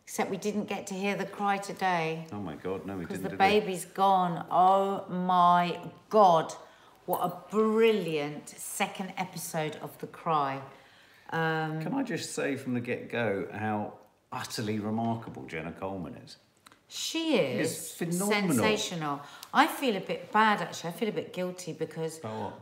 Except we didn't get to hear the cry today. Oh my God, no, we didn't. Because the baby's gone. Oh my God. What a brilliant second episode of The Cry. Can I just say from the get-go how utterly remarkable Jenna Coleman is? She is phenomenal. Sensational. I feel a bit bad, actually. I feel a bit guilty because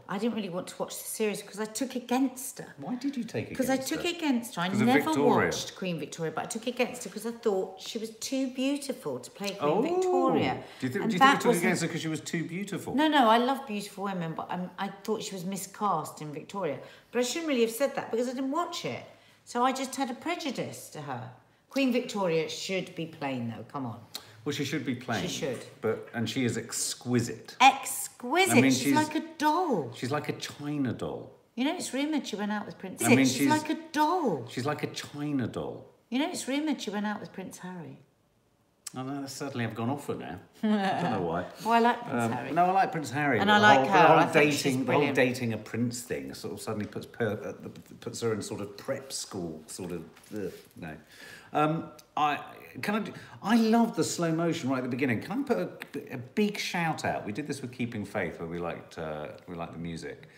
I didn't really want to watch the series because I took against her. Why did you take against her? Because I took against her. I never watched Queen Victoria, but I took against her because I thought she was too beautiful to play Queen Victoria. Do you think you took against her because she was too beautiful? No, I love beautiful women, but I thought she was miscast in Victoria. But I shouldn't really have said that because I didn't watch it. So I just had a prejudice to her. Queen Victoria should be plain, though. Come on. Well, she should be plain. She should. And she is exquisite. Exquisite. I mean, she's like a doll. She's like a China doll. You know, it's rumoured she went out with Prince... she's like a doll. She's like a China doll. You know, it's rumoured she went out with Prince Harry. Oh, no, certainly I've gone off her now. I don't know why. Well, I like Prince Harry. No, I like Prince Harry. And I like her. The whole dating a prince thing sort of suddenly puts her in sort of prep school, sort of... no. I love the slow motion right at the beginning. Can I put a big shout out? We did this with Keeping Faith, where we liked the music.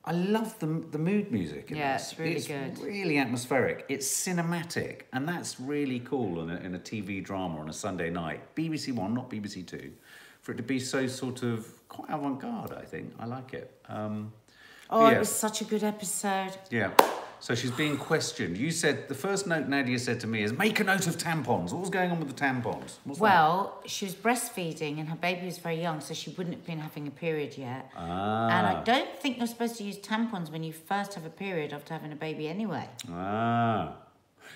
I love the mood music in this. It's really good. It's really atmospheric. It's cinematic, and that's really cool in a TV drama on a Sunday night. BBC One, not BBC Two, for it to be so sort of quite avant-garde. I think I like it. It was such a good episode. Yeah. So she's being questioned. You said, the first note Nadia said to me is, make a note of tampons. What was going on with the tampons? She was breastfeeding and her baby was very young, so she wouldn't have been having a period yet. Ah. And I don't think you're supposed to use tampons when you first have a period after having a baby anyway. Ah.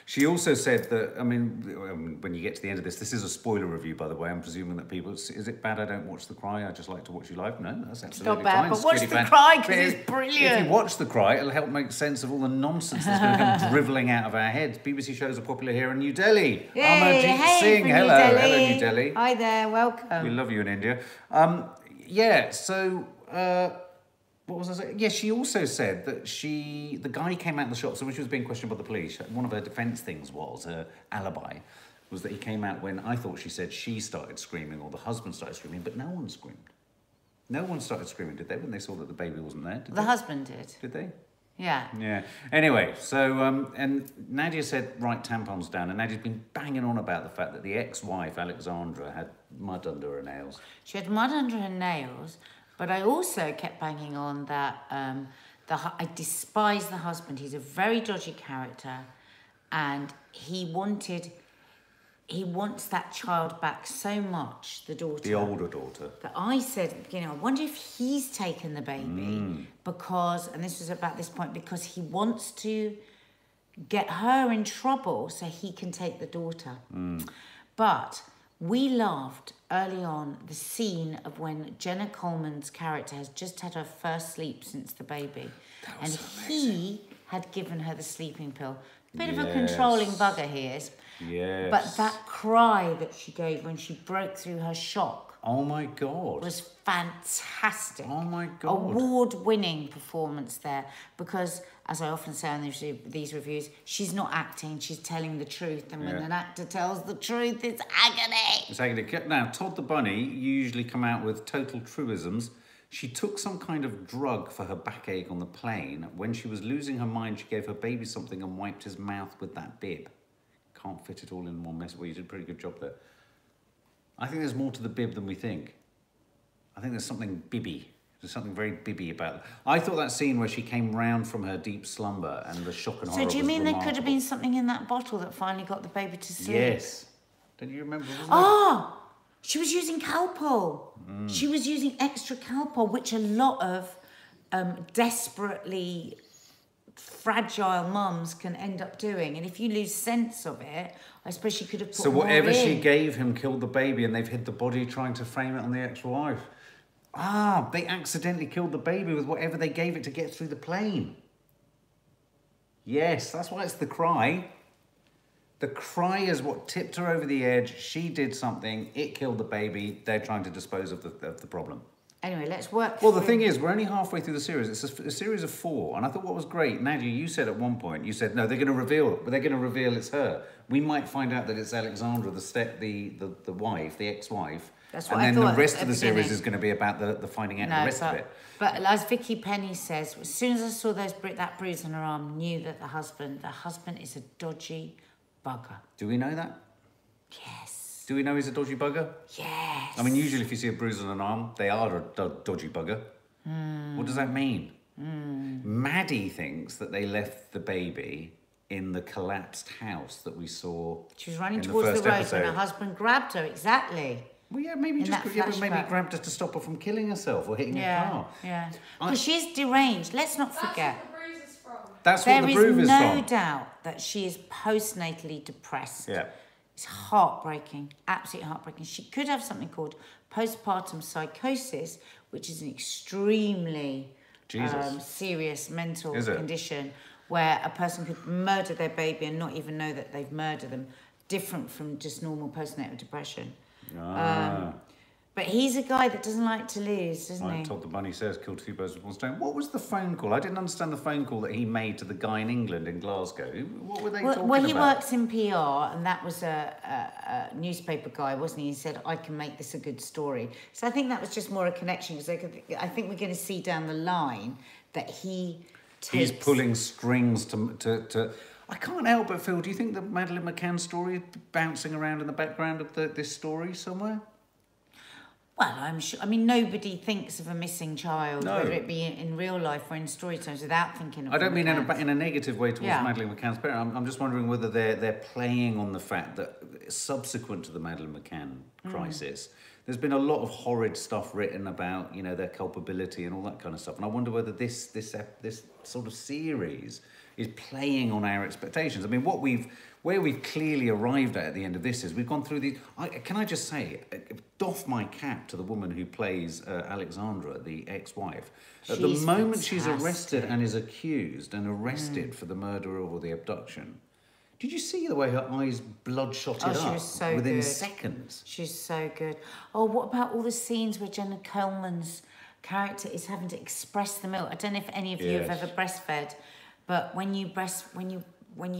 She also said that, I mean, when you get to the end of this is a spoiler review, by the way. I'm presuming that people... Is it bad I don't watch The Cry? I just like to watch you live? No, that's absolutely not bad, fine. but watch The Cry because it's brilliant. If you watch The Cry, it'll help make sense of all the nonsense that's going to come drivelling out of our heads. BBC shows are popular here in New Delhi. Amarjeet Singh. Hello, New Delhi. Hi there, welcome. We love you in India. What was I saying? Yeah, she also said that the guy came out of the shop, so when she was being questioned by the police, one of her defence things was, her alibi, was that he came out when I thought she said she started screaming or the husband started screaming, but no one screamed. No one started screaming, did they, when they saw that the baby wasn't there? The husband did. Did they? Yeah. Yeah. Anyway, so, and Nadia said, write tampons down, and Nadia's been banging on about the fact that the ex-wife, Alexandra, had mud under her nails. She had mud under her nails. But I also kept banging on that I despise the husband. He's a very dodgy character, and he wants that child back so much, the daughter. The older daughter. That I said, I wonder if he's taken the baby because, and this was about this point, because he wants to get her in trouble so he can take the daughter. But we loved early on the scene of when Jenna Coleman's character has just had her first sleep since the baby. And he had given her the sleeping pill. Bit of a controlling bugger he is. Yes. But that cry that she gave when she broke through her shock. Oh my God. Was fantastic. Oh my God. Award-winning performance there. Because, as I often say on these reviews, she's not acting, she's telling the truth. And when an actor tells the truth, it's agony. It's agony. Now, Todd the Bunny usually come out with total truisms. She took some kind of drug for her backache on the plane. When she was losing her mind, she gave her baby something and wiped his mouth with that bib. Can't fit it all in one mess. Well, you did a pretty good job there. I think there's more to the bib than we think. I think there's something bibby. There's something very bibby about it. I thought that scene where she came round from her deep slumber and the shock and horror So do you mean remarkable. there could have been something in that bottle that finally got the baby to sleep? Yes. Don't you remember? She was using Calpol. She was using extra Calpol, which a lot of desperately fragile mums can end up doing. And if you lose sense of it, I suppose she could have put So whatever more in. she gave him killed the baby, and they've hid the body trying to frame it on the ex-wife. They accidentally killed the baby with whatever they gave it to get through the plane. Yes, that's why it's the cry. The cry is what tipped her over the edge. She did something, it killed the baby. They're trying to dispose of the problem. Anyway, let's work Well, the thing is, we're only halfway through the series. It's a series of 4. And I thought what was great, Nadia, you said at one point, you said, no, they're going to reveal it's her. We might find out that it's Alexandra, the wife, the ex-wife. That's what and I then thought the rest at of the the series beginning. is going to be about the finding out the rest of it. But as Vicky Penny says, as soon as I saw that bruise on her arm, knew that the husband is a dodgy bugger. Do we know that? Yes. Do we know he's a dodgy bugger? Yes. I mean, usually if you see a bruise on an arm, they are a dodgy bugger. What does that mean? Maddie thinks that they left the baby in the collapsed house that we saw. She was running in towards the first road episode. when her husband grabbed her, exactly. Well, yeah, maybe In that maybe flashback. grabbed her to stop her from killing herself or hitting a car. Yeah. Because she's deranged. Let's not That's forget. what the bruise is from. That's what the bruise is There is from. no doubt that she is postnatally depressed. Yeah. It's heartbreaking, absolutely heartbreaking. She could have something called postpartum psychosis, which is an extremely serious mental condition where a person could murder their baby and not even know that they've murdered them, different from just normal postnatal depression. But he's a guy that doesn't like to lose, doesn't he? Todd the Bunny says, killed 2 birds with one stone. What was the phone call? I didn't understand the phone call that he made to the guy in England, in Glasgow. What were they talking about? Well, he works in PR, and that was a newspaper guy, wasn't he? He said, I can make this a good story. So I think that was just more a connection, because I think we're going to see down the line that he's pulling strings to I can't help but feel, do you think the Madeleine McCann story is bouncing around in the background of this story somewhere? Well, I'm sure. I mean, nobody thinks of a missing child, No. whether it be in real life or in story times, without thinking of. I don't mean in McCann's. a negative way towards Madeleine McCann's parents. I'm just wondering whether they're playing on the fact that subsequent to the Madeleine McCann crisis, there's been a lot of horrid stuff written about, you know, their culpability and all that kind of stuff. And I wonder whether this sort of series is playing on our expectations. I mean, where we've clearly arrived at the end of this is we've gone through the. Can I just say, doff my cap to the woman who plays Alexandra, the ex-wife. At the moment she's arrested and is accused and arrested for the murder or the abduction. Did you see the way her eyes bloodshotted she up was so within good. seconds? She's so good. Oh, what about all the scenes where Jenna Coleman's character is having to express the milk? I don't know if any of you have ever breastfed, but when you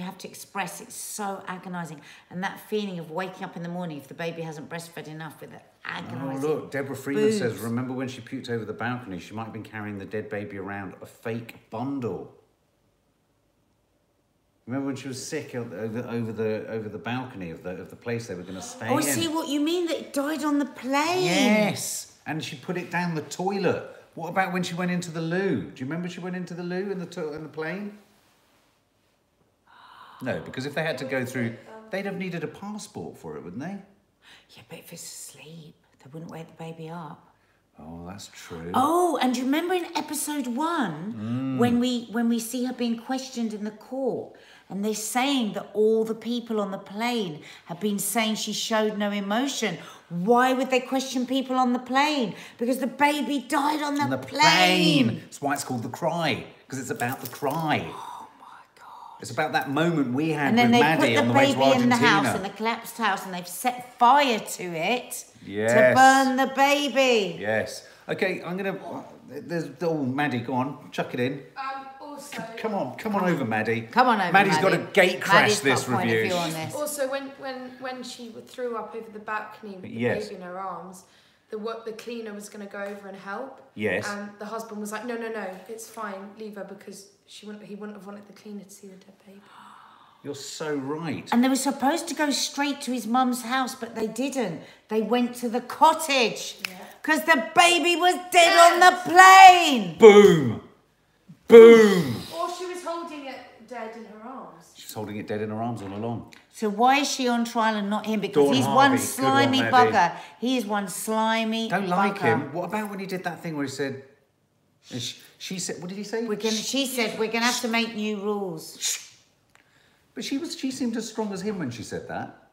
have to express, it's so agonising. And that feeling of waking up in the morning if the baby hasn't breastfed enough with that agonising. Oh, look, Deborah Freeman says, remember when she puked over the balcony? She might have been carrying the dead baby around a fake bundle. Remember when she was sick over the balcony of the place they were going to stay in? Oh, I see what you mean, that it died on the plane. Yes, and she put it down the toilet. What about when she went into the loo? Do you remember she went into the loo in the plane? No, because if they had to go through, they'd have needed a passport for it, wouldn't they? Yeah, but if it's asleep, they wouldn't wake the baby up. Oh, that's true. Oh, and do you remember in episode 1 when we see her being questioned in the court, and they're saying that all the people on the plane have been saying she showed no emotion? Why would they question people on the plane? Because the baby died on the plane. That's why it's called The Cry, because it's about the cry. Oh my God! It's about that moment we had And then with they Maddie put on the the way to baby Argentina. in the house, in the collapsed house, and they've set fire to it to Yes. burn the baby. Yes. Okay, I'm gonna. There's Maddie. Go on, chuck it in. Also, Come on over, Maddie. Come on over, Maddie's got to Maddie. gate crash Maddie's this got a point of review. view on this. also when she threw up over the balcony with the Yes. baby in her arms, the cleaner was going to go over and help. Yes. And the husband was like, no, it's fine, leave her, because he wouldn't have wanted the cleaner to see the dead baby. You're so right. And they were supposed to go straight to his mum's house, but they didn't. They went to the cottage because the baby was dead on the plane. Boom! Boom! Or she was holding it dead in her arms. She's holding it dead in her arms all along. So why is she on trial and not him? Because Dawn he's Harvey. one Good slimy one, Maddie. bugger. He is one slimy Don't like bugger. him. What about when he did that thing where he said... and she said... What did he say? She said, we're going to have to make new rules. But she seemed as strong as him when she said that.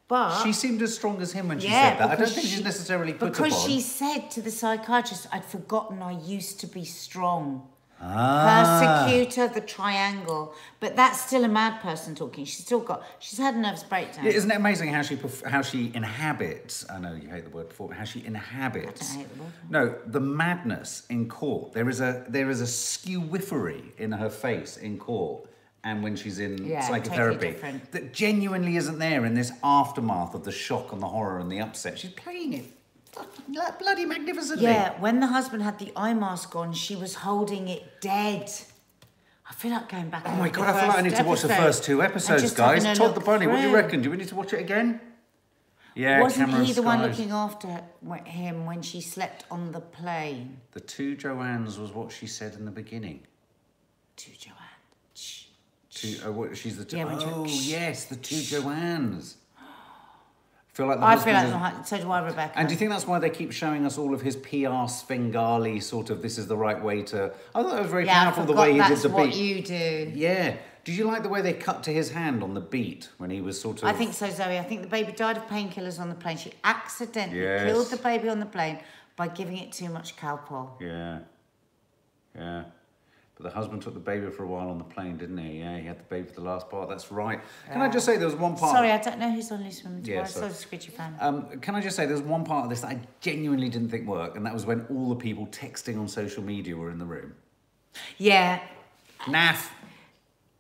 But She seemed as strong as him when she said that. I don't because think she's necessarily put upon. Because she said to the psychiatrist, I'd forgotten I used to be strong. persecutor, the triangle. But that's still a mad person talking. She's had a nervous breakdown. Yeah, isn't it amazing how she inhabits? I know you hate the word before, but how she inhabits. I don't hate the word. No, the madness in court. There is a skewifery in her face in court, and when she's in psychotherapy, totally that genuinely isn't there in this aftermath of the shock and the horror and the upset. She's playing it bloody magnificently. Yeah, when the husband had the eye mask on, she was holding it dead. I feel like going back. Oh my God, I feel like I need to watch the first 2 episodes, guys. Todd the Bunny, what do you reckon? Do we need to watch it again? Yeah, wasn't he the one looking after him when she slept on the plane? The 2 Joannes was what she said in the beginning. 2 Joannes. She's the 2. Yeah, yes, the 2 Joannes. So do I, Rebecca. And do you think that's why they keep showing us all of his PR Svengali sort of, this is the right way to... I thought that was very powerful, the way he did the beat. That's what you do. Yeah. Did you like the way they cut to his hand on the beat when he was sort of... I think so, Zoe. I think the baby died of painkillers on the plane. She accidentally killed the baby on the plane by giving it too much Calpol. Yeah. Yeah. But the husband took the baby for a while on the plane, didn't he? Yeah, he had the baby for the last part. That's right. Can I just say there was one part... Sorry, I don't know who's on Loose Women. Yeah, I'm so a Scritchy fan. Can I just say there's one part of this that I genuinely didn't think worked, and that was when all the people texting on social media were in the room. Yeah. Naff.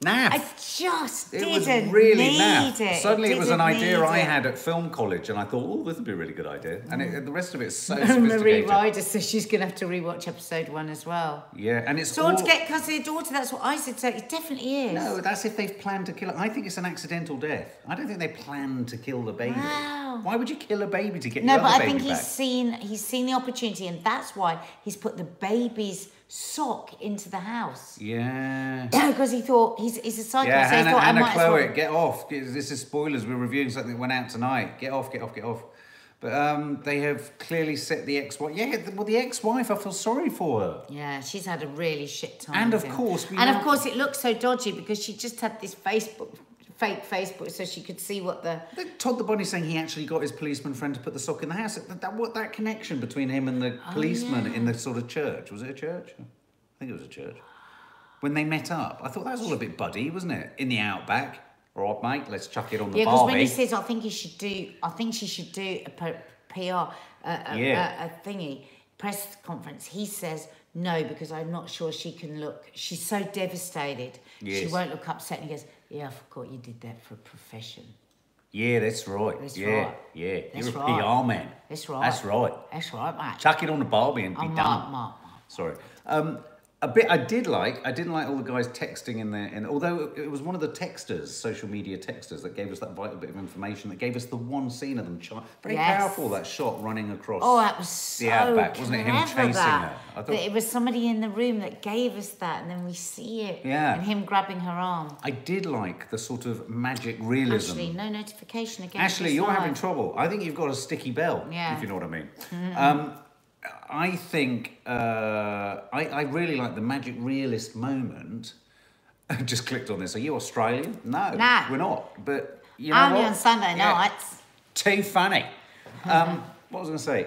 I just didn't It was really need naff. it. Suddenly it was an idea I had at film college, and I thought, oh, this would be a really good idea. And the rest of it's so sophisticated. Marie Ryder says she's going to have to rewatch episode 1 as well. Yeah, and it's to get custody of the daughter, that's what I said, so it definitely is. No, that's if they've planned to kill her. I think it's an accidental death. I don't think they planned to kill the baby. Wow. Why would you kill a baby to get your other baby back? No, but I think he's seen the opportunity, and that's why he's put the baby's sock into the house. Yeah. Because he thought he's a psycho. Yeah, so he thought, Anna Chloe, get off. This is spoilers. We're reviewing something that went out tonight. Get off. But they have clearly set the ex-wife. Yeah, well, the ex-wife, I feel sorry for her. Yeah, she's had a really shit time. And of course, of course, it looks so dodgy because she just had this fake Facebook, so she could see what the... Todd the Bunny saying he actually got his policeman friend to put the sock in the house. That connection between him and the policeman in the sort of church. Was it a church? I think it was a church. When they met up, I thought that was all a bit buddy, wasn't it? In the outback. All right, mate, let's chuck it on the Barbie. Yeah, because when he says, I think she should do a PR, a thingy, press conference, he says, no, because I'm not sure she can look. She's so devastated. Yes. She won't look upset. And he goes, yeah, I forgot you did that for a profession. Yeah, that's right. Yeah. You're a PR man. That's right. That's right, mate. Chuck it on the Barbie and be done. Mark. Sorry. I didn't like all the guys texting in there, and although it was one of the texters, social media texters, that gave us that vital bit of information, that gave us the one scene of them, very powerful, that shot running across that was the outback, wasn't it? Him chasing her. I thought it was somebody in the room that gave us that, and then we see it, and him grabbing her arm. I did like the sort of magic realism. Ashley, no notification again. Ashley, you're having trouble. I think you've got a sticky bell, if you know what I mean. Mm-hmm. I think I really like the magic realist moment. I just clicked on this. Are you Australian? No, we're not. But you know only on Sunday nights. Too funny. What was I going to say?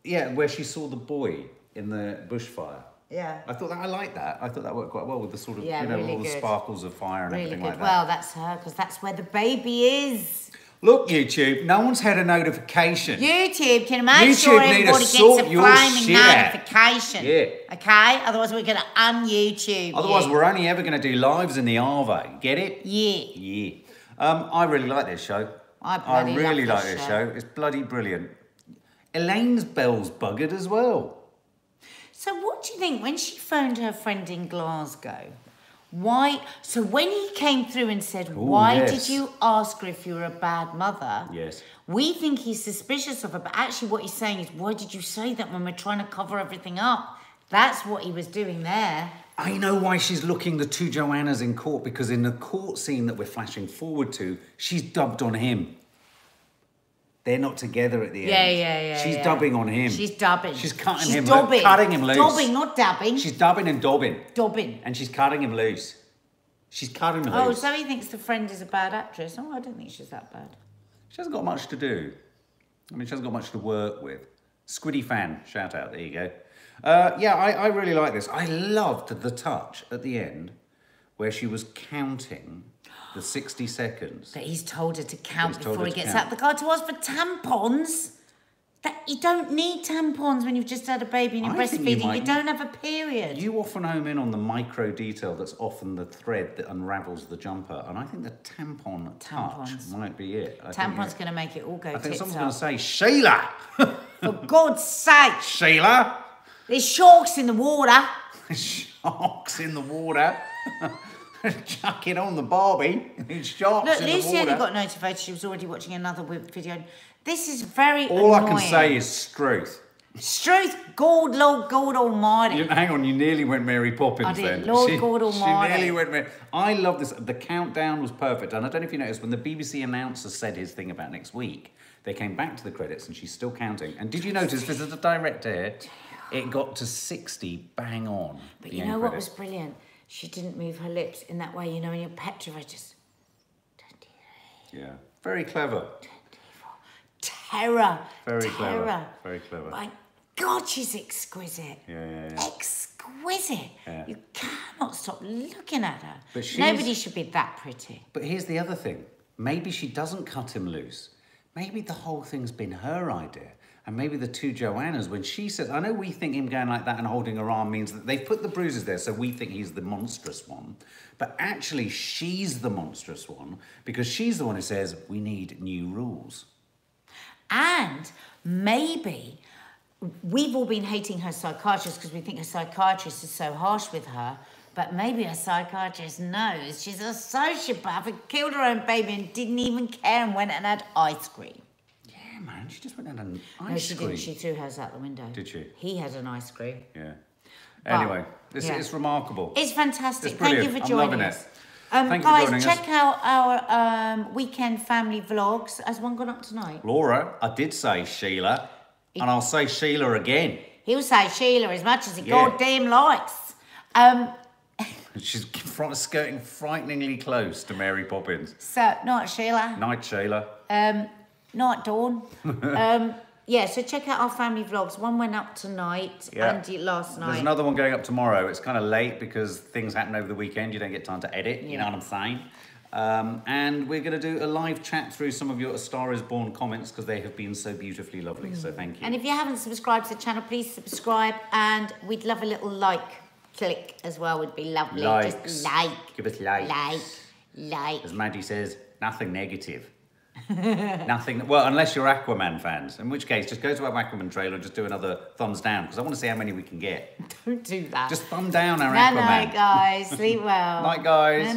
Yeah, where she saw the boy in the bushfire. Yeah. I like that. I thought that worked quite well with the sort of really all the sparkles of fire and everything like that. Well, that's her because that's where the baby is. Look, YouTube, no one's had a notification. YouTube can make sure everybody gets a flaming notification. Yeah. Okay? Otherwise, we're going to un-YouTube. Otherwise, we're only ever going to do lives in the Arvo. Get it? Yeah. I really like this show. I really like this show. It's bloody brilliant. Elaine's bell's buggered as well. So what do you think when she phoned her friend in Glasgow? Why? So when he came through and said, why did you ask her if you were a bad mother? Yes. We think he's suspicious of her, but actually what he's saying is, why did you say that when we're trying to cover everything up? That's what he was doing there. I know why she's looking the 2 Joannas in court, because in the court scene that we're flashing forward to, she's dubbed on him. They're not together at the end. Yeah. She's dubbing on him. She's dubbing. She's cutting him loose. Cutting him loose. Dubbing, not dabbing. She's dubbing and dobbing. Dobbing. And she's cutting him loose. She's cutting him loose. Oh, Zoe thinks the friend is a bad actress. Oh, I don't think she's that bad. She hasn't got much to do. I mean, she hasn't got much to work with. Squiddy fan, shout out. There you go. Yeah, I really like this. I loved the touch at the end where she was counting the 60 seconds. But he's told her to count He's told before her he to gets count. out the car to ask for tampons. That you don't need tampons when you've just had a baby and you're I think you breastfeeding. You, might- don't have a period. You often home in on the micro detail that's often the thread that unravels the jumper, and I think the tampon touch Tampons. might be it. Tampon's going to make it all go I think tits someone's up. going to say, Sheila! For God's sake, Sheila! there's sharks in the water. Sharks in the water. Chuck it on the Barbie. There's sharks Look, in the Lucy water. only got notified she was already watching another video. This is very All annoying. I can say is Struth. Struth, God, Lord, God Almighty. Hang on, you nearly went Mary Poppins I did, then. Lord God Almighty. She nearly went Mary. I love this. The countdown was perfect. And I don't know if you noticed, when the BBC announcer said his thing about next week, they came back to the credits and she's still counting. And did you notice, this is the director here, it got to 60 bang on. But the you end know what credits. was brilliant? She didn't move her lips in that way, you know, and you're petrified, just... Yeah, very clever. Terror. Very terror. clever. Very clever. My God, she's exquisite. Yeah. Exquisite. Yeah. You cannot stop looking at her. But she's- Nobody should be that pretty. But here's the other thing. Maybe she doesn't cut him loose. Maybe the whole thing's been her idea. And maybe the two Joannas, when she says, I know we think him going like that and holding her arm means that they've put the bruises there, so we think he's the monstrous one. But actually, she's the monstrous one because she's the one who says, we need new rules. And maybe we've all been hating her psychiatrist because we think her psychiatrist is so harsh with her. But maybe her psychiatrist knows she's a sociopath who killed her own baby and didn't even care and went and had ice cream. Yeah, man, she just went and had an No, ice she cream. didn't. She threw hers out the window. Did she? He had an ice cream. Yeah. Anyway, this yeah. is remarkable. It's fantastic. It's Thank you brilliant. for I'm joining loving us. it. Thank you for Guys, joining check us. out our weekend family vlogs. Has one gone up tonight? Laura, I did say Sheila, and I'll say Sheila again. He'll say Sheila as much as he Yeah. goddamn likes. She's skirting frighteningly close to Mary Poppins. So, not Sheila. Night, Sheila. Not Dawn. Yeah, so check out our family vlogs. One went up tonight Yeah. and last night. There's another one going up tomorrow. It's kind of late because things happen over the weekend. You don't get time to edit. You know what I'm saying? And we're going to do a live chat through some of your A Star Is Born comments because they have been so beautifully lovely. So thank you. And if you haven't subscribed to the channel, please subscribe. And we'd love a little click as well. Would be lovely. Likes. Just like. Give us likes. Like. As Maddie says, nothing negative. Nothing. Well, unless you're Aquaman fans, in which case, just go to our Aquaman trailer and just do another thumbs down because I want to see how many we can get. Don't do that. Just thumb down our Night, Aquaman. guys. Sleep well. Night, guys. Night.